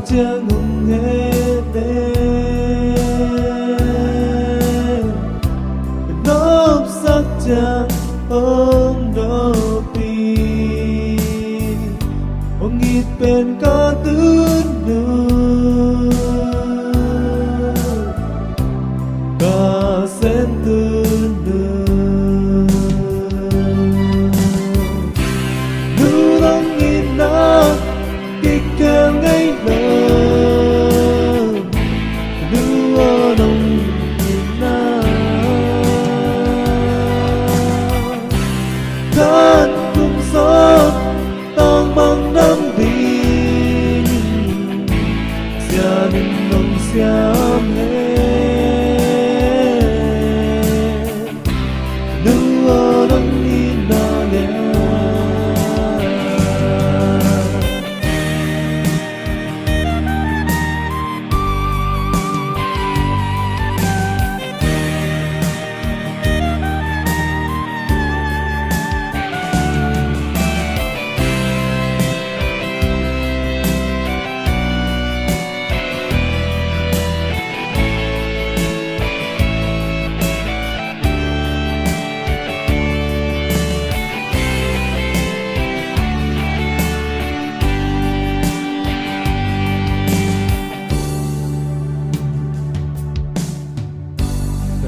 chẳng nghe tên nốt sắc chẳng ôm đô bì ông nghĩ bên có tướng nữ có sen tướng nữ nữ đông nghĩ nó kịch kêu ngay lời nữ ở đông nghĩ nó khát cùng gió tông bằng năm đi gia đình nông xiêm hết nữ ở đông nghĩ nó nhé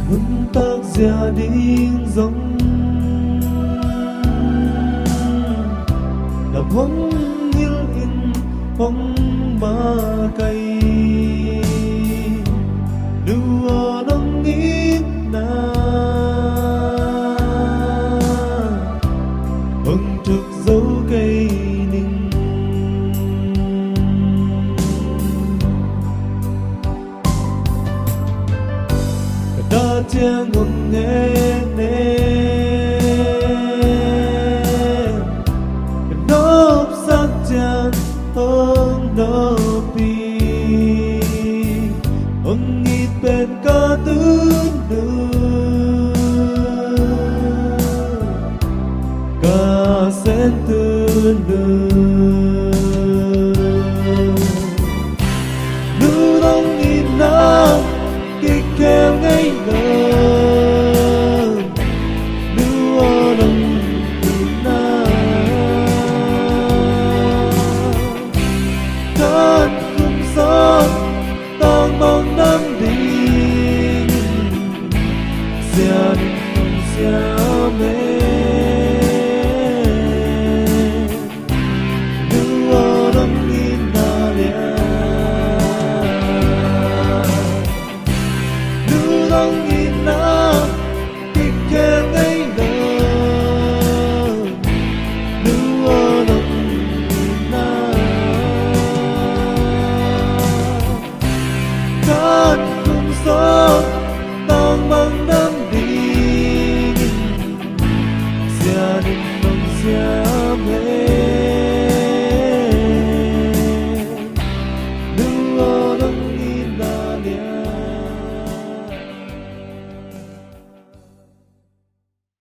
Hôn tác gia đình giống đập hông hill in hông ma cây đua đông ít na hông thực dấu cây ninh đã chẳng ngừng nghe nên nốt sắc chẳng ôm đô bì ông nghĩ bên có tướng nữ có sen tướng nữ nữ đông nghĩ nó kịch kêu ngay lời